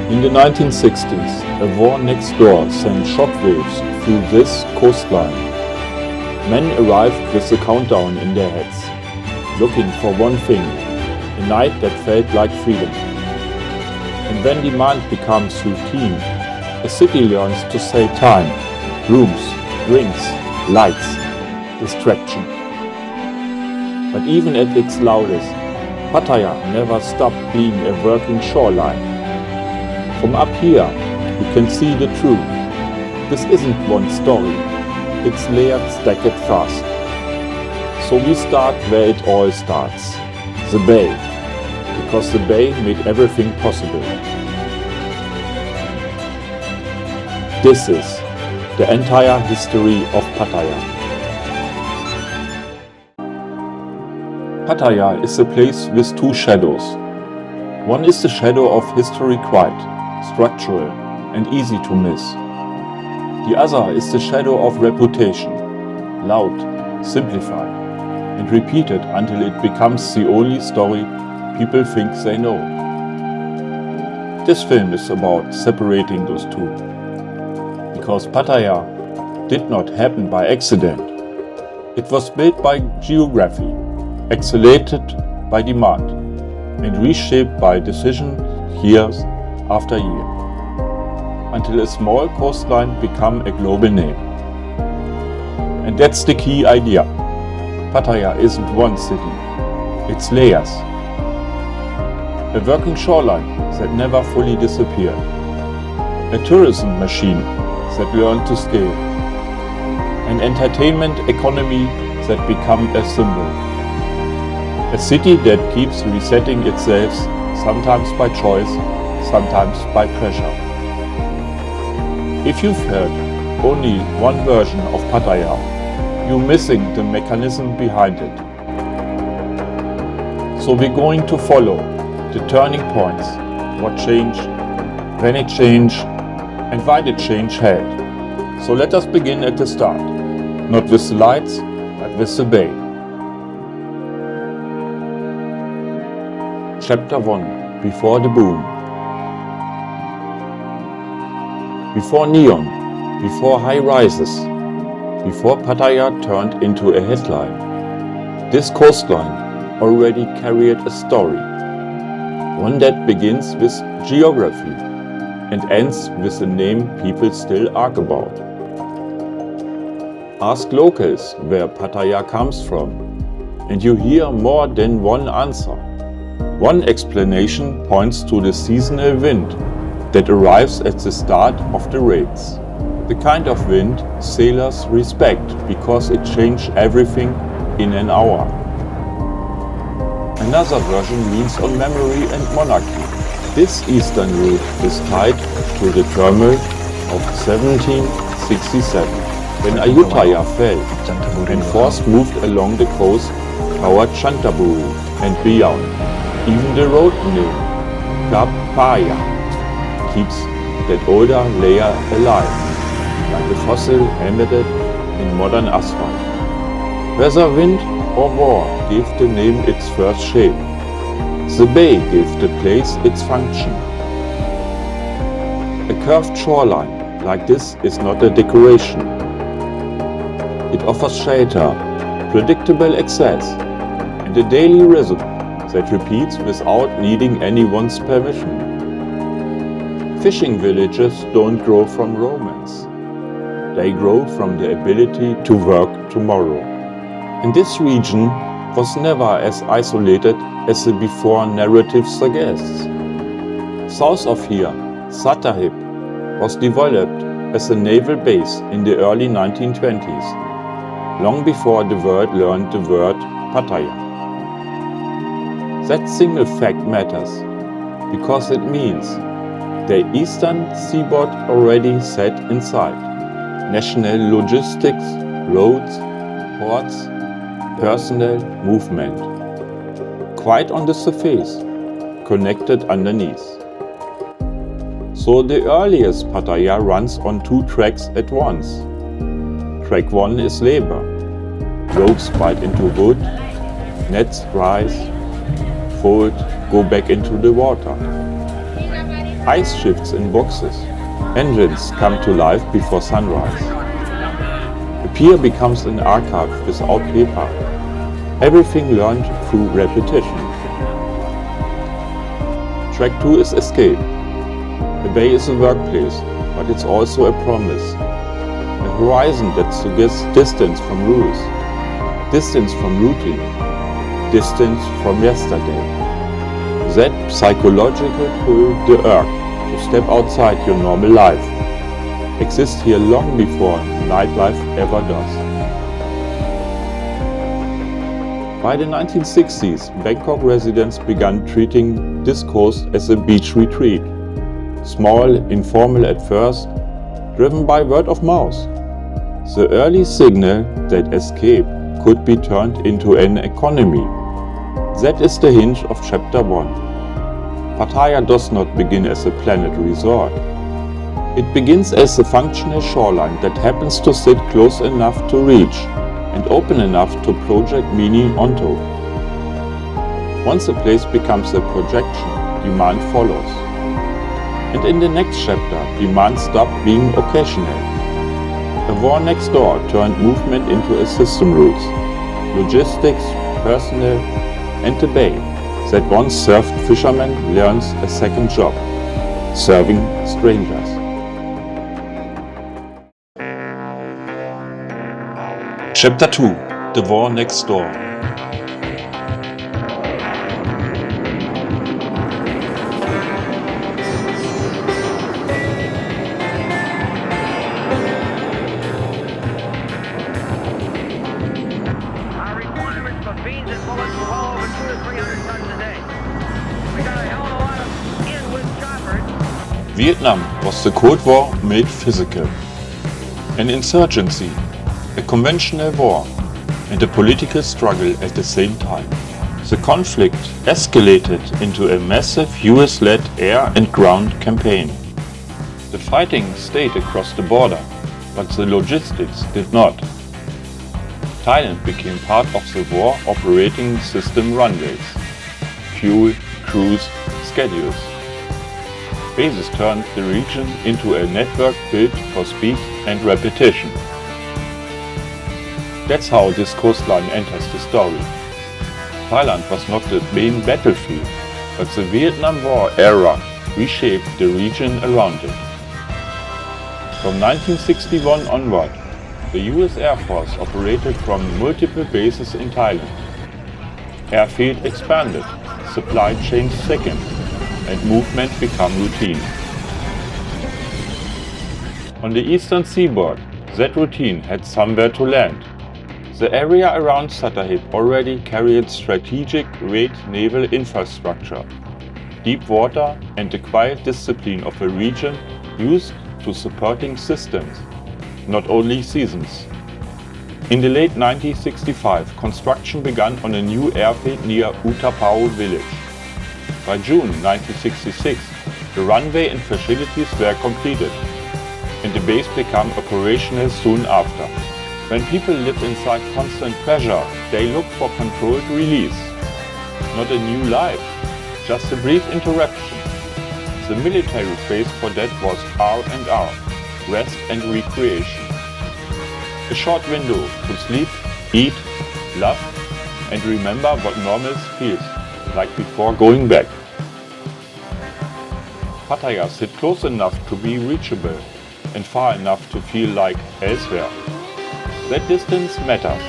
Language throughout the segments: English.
In the 1960s, a war next door sent shockwaves through this coastline. Men arrived with a countdown in their heads, looking for one thing, a night that felt like freedom. And when demand becomes routine, a city learns to save time, rooms, drinks, lights, distraction. But even at its loudest, Pattaya never stopped being a working shoreline. From up here, you can see the truth. This isn't one story, it's layered stacked fast. So we start where it all starts, the bay, because the bay made everything possible. This is the entire history of Pattaya. Pattaya is a place with two shadows. One is the shadow of history quiet, structural and easy to miss. The other is the shadow of reputation, loud, simplified, and repeated until it becomes the only story people think they know. This film is about separating those two. Because Pattaya did not happen by accident. It was built by geography, accelerated by demand, and reshaped by decisions years after year, until a small coastline became a global name. And that's the key idea. Pattaya isn't one city, it's layers. A working shoreline that never fully disappeared. A tourism machine that learned to scale. An entertainment economy that became a symbol. A city that keeps resetting itself, sometimes by choice, sometimes by pressure. If you've heard only one version of Pattaya, you're missing the mechanism behind it. So we're going to follow the turning points, what changed, when it changed, and why the change had. So let us begin at the start, not with the lights, but with the bay. Chapter 1. Before the boom. Before neon, before high rises, before Pattaya turned into a headline, this coastline already carried a story, one that begins with geography and ends with a name people still argue about. Ask locals where Pattaya comes from, and you hear more than one answer. One explanation points to the seasonal wind that arrives at the start of the raids. The kind of wind sailors respect because it changes everything in an hour. Another version leans on memory and monarchy. This eastern route is tied to the turmoil of 1767, when Ayutthaya fell and force moved along the coast toward Chantaburi and beyond. Even the road name, U-Tapao, keeps that older layer alive, like a fossil embedded in modern asphalt. Whether wind or war gave the name its first shape. The bay gave the place its function. A curved shoreline like this is not a decoration. It offers shelter, predictable access, and a daily rhythm that repeats without needing anyone's permission. Fishing villages don't grow from romance. They grow from the ability to work tomorrow. And this region was never as isolated as the before narrative suggests. South of here, Sattahip was developed as a naval base in the early 1920s, long before the world learned the word Pattaya. That single fact matters, because it means the eastern seaboard already set inside. National logistics, roads, ports, personnel, movement. Quite on the surface, connected underneath. So the earliest Pattaya runs on two tracks at once. Track 1 is labor. Ropes bite into wood, nets rise, fold, go back into the water. Ice shifts in boxes. Engines come to life before sunrise. The pier becomes an archive without paper. Everything learned through repetition. Track 2 is escape. The bay is a workplace, but it's also a promise. A horizon that suggests distance from rules, distance from routine, distance from yesterday. That psychological pull, the urge to step outside your normal life, exists here long before nightlife ever does. By the 1960s, Bangkok residents began treating this coast as a beach retreat. Small, informal at first, driven by word of mouth. The early signal that escape could be turned into an economy. That is the hinge of Chapter 1. Pattaya does not begin as a planet resort. It begins as a functional shoreline that happens to sit close enough to reach and open enough to project meaning onto. Once a place becomes a projection, demand follows. And in the next chapter, demand stopped being occasional. A war next door turned movement into a system rules, logistics, personnel, and the bay that once served fishermen learns a second job, serving strangers. Chapter 2: The War Next Door. Vietnam was the Cold War made physical. An insurgency, a conventional war, and a political struggle at the same time. The conflict escalated into a massive US-led air and ground campaign. The fighting stayed across the border, but the logistics did not. Thailand became part of the war operating system runways, fuel, crews, schedules. Bases turned the region into a network built for speed and repetition. That's how this coastline enters the story. Thailand was not the main battlefield, but the Vietnam War era reshaped the region around it. From 1961 onward, the US Air Force operated from multiple bases in Thailand. Airfield expanded, supply chains thickened, and movement became routine. On the eastern seaboard, that routine had somewhere to land. The area around Sattahip already carried strategic great naval infrastructure, deep water, and the quiet discipline of a region used to supporting systems, not only seasons. In the late 1965, construction began on a new airfield near U-Tapao village. By June 1966, the runway and facilities were completed, and the base became operational soon after. When people live inside constant pressure, they look for controlled release. Not a new life, just a brief interruption. The military phase for that was R&R, rest and recreation. A short window to sleep, eat, love, and remember what normal feels like before going back. Pattaya sit close enough to be reachable and far enough to feel like elsewhere. That distance matters.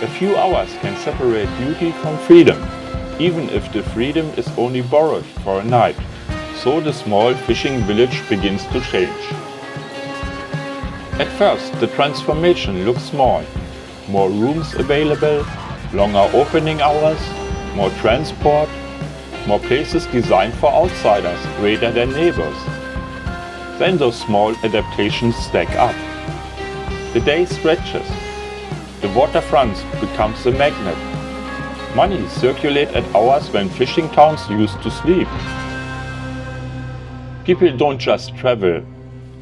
A few hours can separate beauty from freedom, even if the freedom is only borrowed for a night. So the small fishing village begins to change. At first, the transformation looks small. More rooms available, longer opening hours, more transport, more places designed for outsiders rather than neighbors. Then those small adaptations stack up. The day stretches. The waterfront becomes a magnet. Money circulates at hours when fishing towns used to sleep. People don't just travel,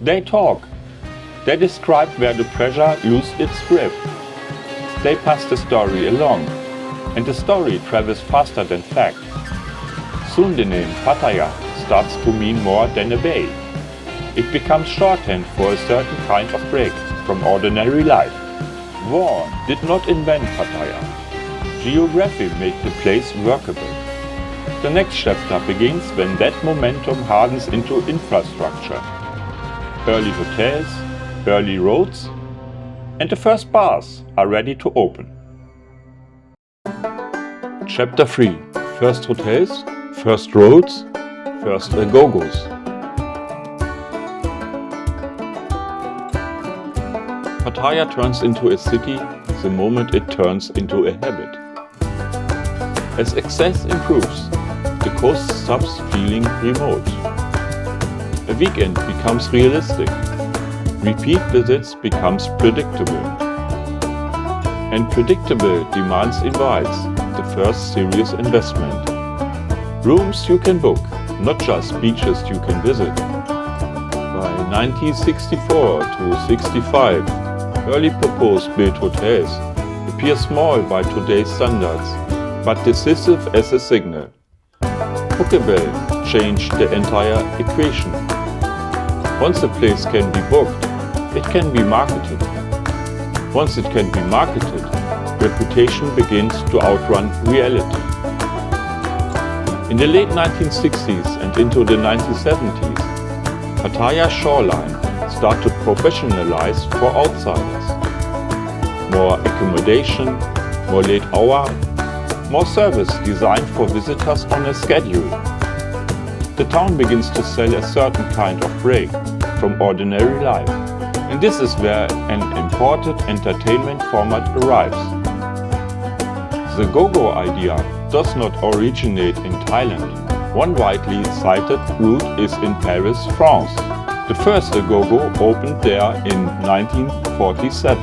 they talk. They describe where the pressure loses its grip. They pass the story along, and the story travels faster than fact. Soon the name Pattaya starts to mean more than a bay. It becomes shorthand for a certain kind of break from ordinary life. War did not invent Pattaya. Geography made the place workable. The next chapter begins when that momentum hardens into infrastructure. Early hotels, early roads, and the first bars are ready to open. Chapter 3. First hotels, first roads, first agogos. Pattaya turns into a city the moment it turns into a habit. As access improves, the coast stops feeling remote. A weekend becomes realistic. Repeat visits becomes predictable. And predictable demands invites the first serious investment. Rooms you can book, not just beaches you can visit. By 1964 to 65, early proposed built hotels appear small by today's standards, but decisive as a signal. Bookable changed the entire equation. Once a place can be booked, it can be marketed. Once it can be marketed, reputation begins to outrun reality. In the late 1960s and into the 1970s, Pattaya's shoreline started to professionalize for outsiders. More accommodation, more late hour, more service designed for visitors on a schedule. The town begins to sell a certain kind of break from ordinary life. And this is where an imported entertainment format arrives. The go-go idea does not originate in Thailand. One widely cited route is in Paris, France. The first go-go opened there in 1947.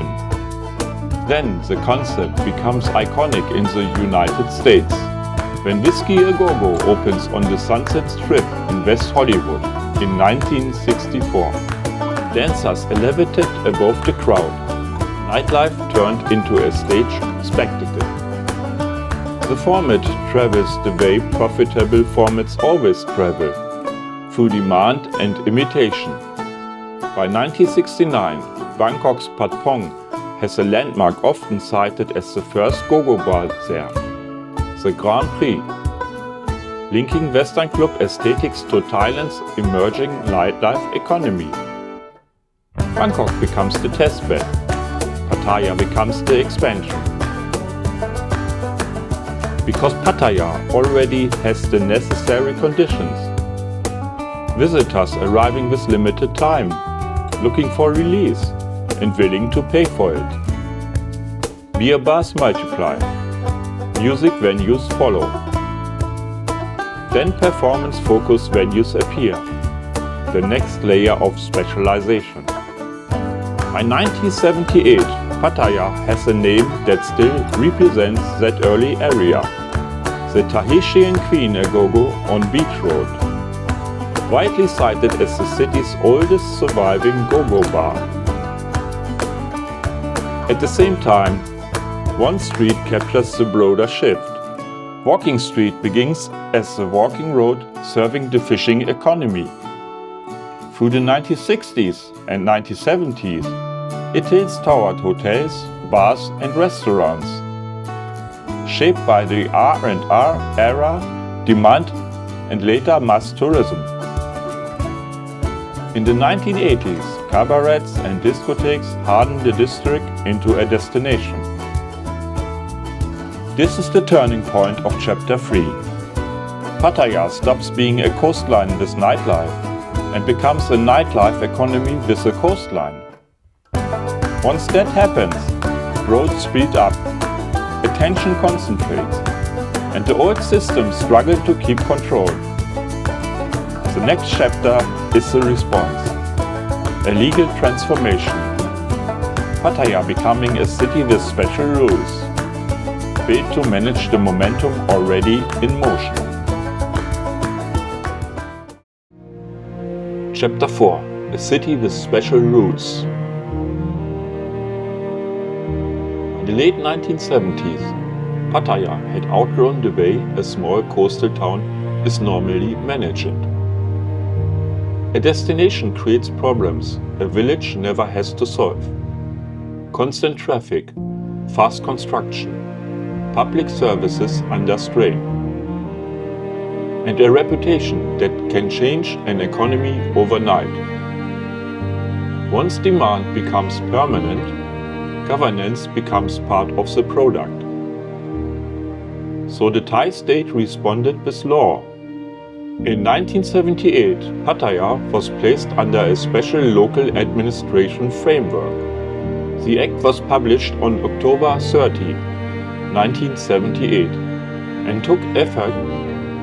Then the concept becomes iconic in the United States. When Whiskey A Go-Go opens on the Sunset Strip in West Hollywood in 1964, dancers elevated above the crowd. Nightlife turned into a stage spectacle. The format travels the way profitable formats always travel, through demand and imitation. By 1969, Bangkok's Patpong has a landmark often cited as the first go-go bar there, the Grand Prix, linking Western club aesthetics to Thailand's emerging nightlife economy. Bangkok becomes the testbed, Pattaya becomes the expansion. Because Pattaya already has the necessary conditions. Visitors arriving with limited time, looking for release, and willing to pay for it. Beer bars multiply. Music venues follow. Then performance-focused venues appear. The next layer of specialization. By 1978, Pattaya has a name that still represents that early area. The Tahitian Queen Agogo on Beach Road. Widely cited as the city's oldest surviving go-go bar. At the same time, one street captures the broader shift. Walking Street begins as a walking road serving the fishing economy. Through the 1960s and 1970s, it tilts toward hotels, bars and restaurants. Shaped by the R&R era, demand and later mass tourism. In the 1980s, cabarets and discotheques hardened the district into a destination. This is the turning point of Chapter 3. Pattaya stops being a coastline with nightlife and becomes a nightlife economy with a coastline. Once that happens, growth speeds up, attention concentrates, and the old systems struggle to keep control. The next chapter is the response, a legal transformation. Pattaya becoming a city with special rules, built to manage the momentum already in motion. Chapter 4. A city with special rules. In the late 1970s, Pattaya had outgrown the way a small coastal town is normally managed. A destination creates problems a village never has to solve. Constant traffic, fast construction, public services under strain, and a reputation that can change an economy overnight. Once demand becomes permanent, governance becomes part of the product. So the Thai state responded with law. In 1978, Pattaya was placed under a special local administration framework. The act was published on October 30, 1978, and took effect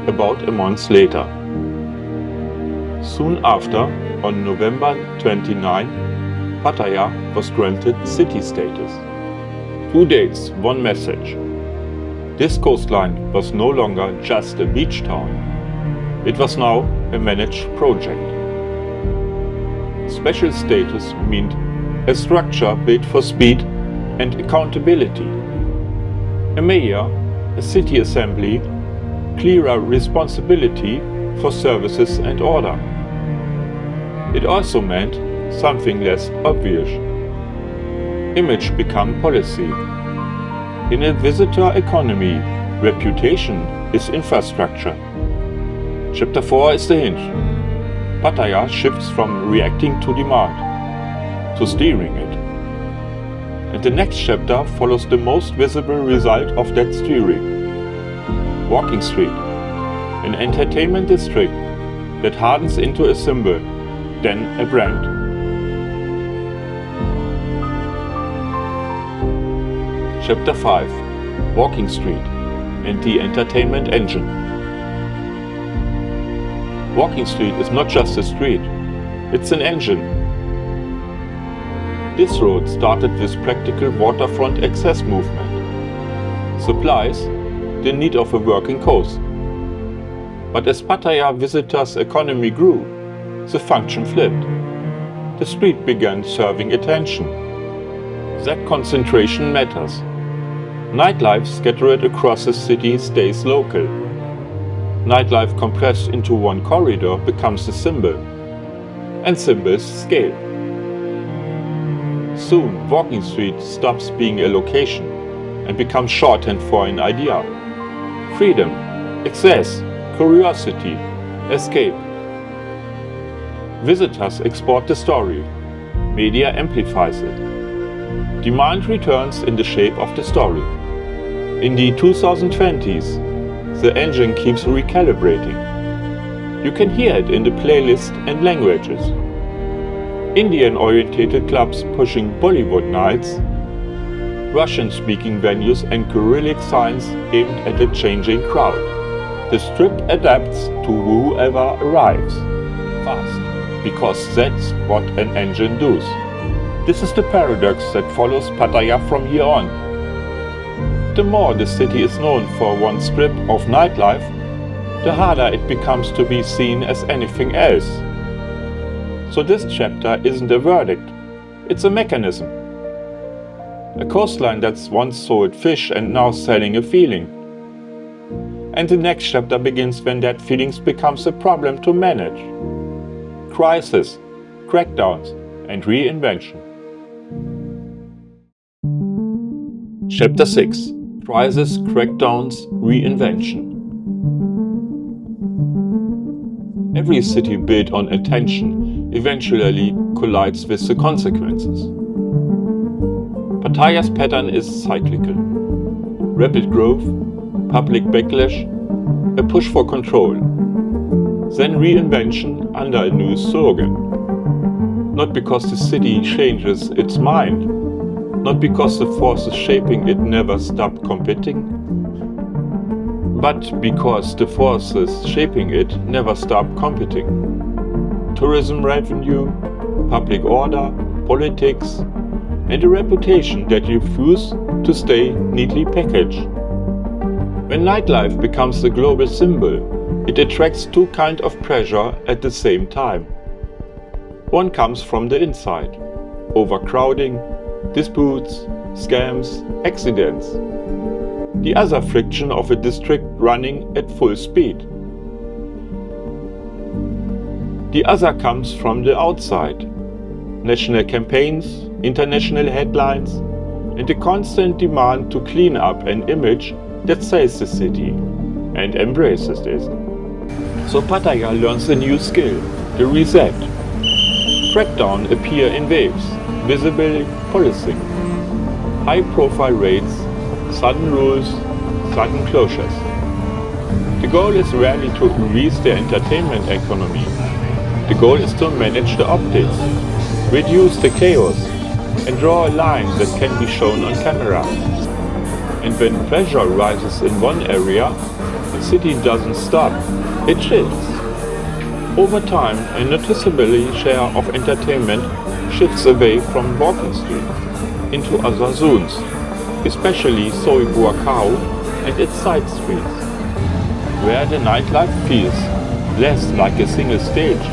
about a month later. Soon after, on November 29, Pattaya was granted city status. 2 dates, one message. This coastline was no longer just a beach town. It was now a managed project. Special status meant a structure built for speed and accountability. A mayor, a city assembly, clearer responsibility for services and order. It also meant something less obvious. Image become policy. In a visitor economy, reputation is infrastructure. Chapter 4 is the hint. Pattaya shifts from reacting to demand to steering it. And the next chapter follows the most visible result of that steering. Walking Street, an entertainment district that hardens into a symbol, then a brand. Chapter 5. Walking Street and the entertainment engine. Walking Street is not just a street, it's an engine. This road started with practical waterfront access movement. Supplies the need of a working coast. But as Pattaya visitors' economy grew, the function flipped. The street began serving attention. That concentration matters. Nightlife scattered across the city stays local. Nightlife compressed into one corridor becomes a symbol, and symbols scale. Soon, Walking Street stops being a location and becomes shorthand for an idea. Freedom, access, curiosity, escape. Visitors export the story. Media amplifies it. Demand returns in the shape of the story. In the 2020s, the engine keeps recalibrating. You can hear it in the playlist and languages. Indian-oriented clubs pushing Bollywood nights, Russian-speaking venues and Cyrillic signs aimed at a changing crowd. The strip adapts to whoever arrives, fast, because that's what an engine does. This is the paradox that follows Pattaya from here on. The more the city is known for one strip of nightlife, the harder it becomes to be seen as anything else. So this chapter isn't a verdict, it's a mechanism. A coastline that's once sold fish and now selling a feeling. And the next chapter begins when that feeling becomes a problem to manage. Crisis, crackdowns, and reinvention. Chapter 6. Crisis, crackdowns, reinvention. Every city built on attention eventually collides with the consequences. Pattaya's pattern is cyclical. Rapid growth, public backlash, a push for control, then reinvention under a new slogan. Not because the city changes its mind, not because the forces shaping it never stop competing, but because the forces shaping it never stop competing. Tourism revenue, public order, politics, and a reputation that refuse to stay neatly packaged. When nightlife becomes the global symbol, it attracts two kinds of pressure at the same time. One comes from the inside: overcrowding, disputes, scams, accidents. The other friction of a district running at full speed. The other comes from the outside. National campaigns, international headlines, and the constant demand to clean up an image that saves the city and embraces this. So Pattaya learns a new skill, the reset. Crackdown appear in waves, visible policing, high-profile raids, sudden rules, sudden closures. The goal is rarely to increase the entertainment economy. The goal is to manage the optics, reduce the chaos, and draw a line that can be shown on camera. And when pressure rises in one area, the city doesn't stop, it shifts. Over time, a noticeable share of entertainment shifts away from walking streets into other zones, especially U-Tapao and its side streets, where the nightlife feels less like a single stage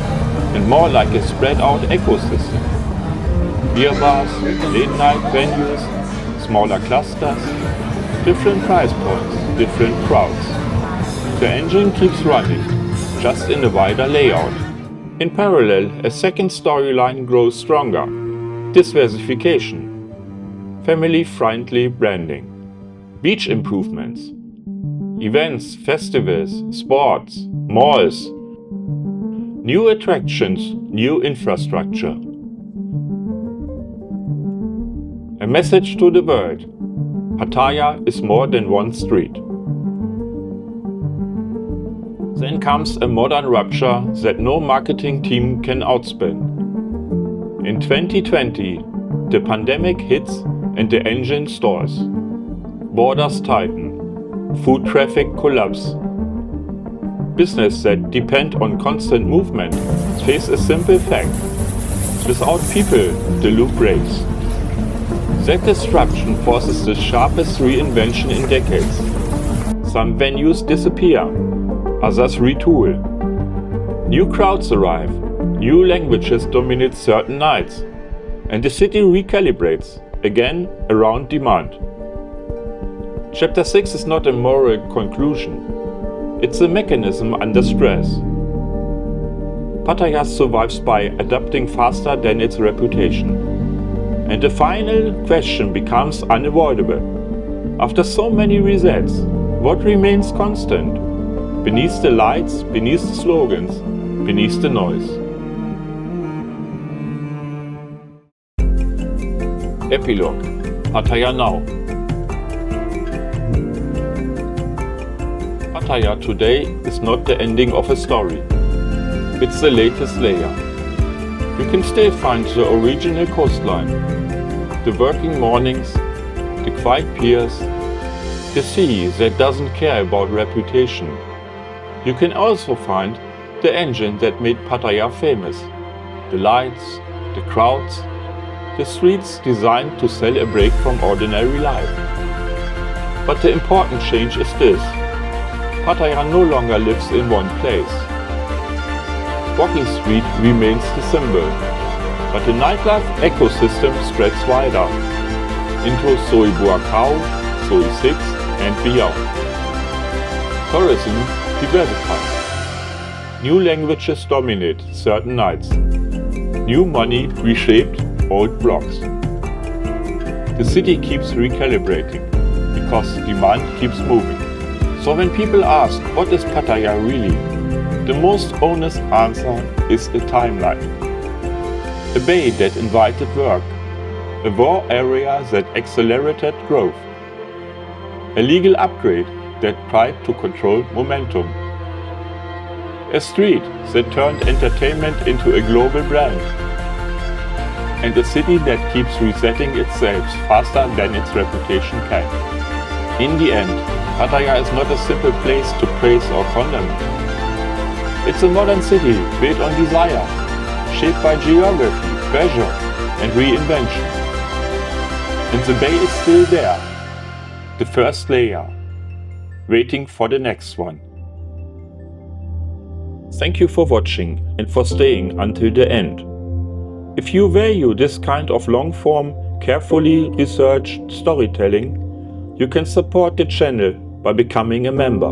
and more like a spread-out ecosystem. Beer bars, late-night venues, smaller clusters, different price points, different crowds. The engine keeps running, just in a wider layout. In parallel, a second storyline grows stronger: diversification, family-friendly branding, beach improvements, events, festivals, sports, malls, new attractions, new infrastructure. A message to the world: Pattaya is more than one street. Then comes a modern rupture that no marketing team can outspin. In 2020, the pandemic hits and the engine stalls. Borders tighten, food traffic collapse. Business that depend on constant movement face a simple fact: without people, the loop breaks. That disruption forces the sharpest reinvention in decades. Some venues disappear, others retool. New crowds arrive, new languages dominate certain nights, and the city recalibrates, again around demand. Chapter 6 is not a moral conclusion, it's a mechanism under stress. Pattaya survives by adapting faster than its reputation. And the final question becomes unavoidable. After so many resets, what remains constant? Beneath the lights, beneath the slogans, beneath the noise. Epilog. Pattaya now. Pattaya today is not the ending of a story. It's the latest layer. You can still find the original coastline, the working mornings, the quiet piers, the sea that doesn't care about reputation. You can also find the engine that made Pattaya famous, the lights, the crowds, the streets designed to sell a break from ordinary life. But the important change is this: Pattaya no longer lives in one place. Walking Street remains the symbol, but the nightlife ecosystem spreads wider into U-Tapao, U-6 and beyond. Tourism diversifies. New languages dominate certain nights. New money reshaped old blocks. The city keeps recalibrating because demand keeps moving. So when people ask, what is Pattaya really? The most honest answer is a timeline. A bay that invited work, a war area that accelerated growth, a legal upgrade that tried to control momentum, a street that turned entertainment into a global brand, and a city that keeps resetting itself faster than its reputation can. In the end, Pattaya is not a simple place to praise or condemn. It's a modern city built on desire, shaped by geography, pressure, and reinvention. And the bay is still there, the first layer, waiting for the next one. Thank you for watching and for staying until the end. If you value this kind of long-form, carefully researched storytelling, you can support the channel by becoming a member.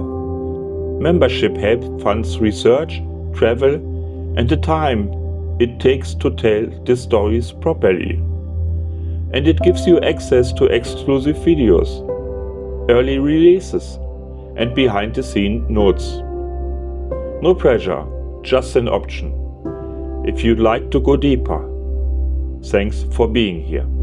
Membership helps fund research, travel, and the time it takes to tell the stories properly. And it gives you access to exclusive videos, early releases, and behind-the-scene notes. No pressure, just an option. If you'd like to go deeper. Thanks for being here.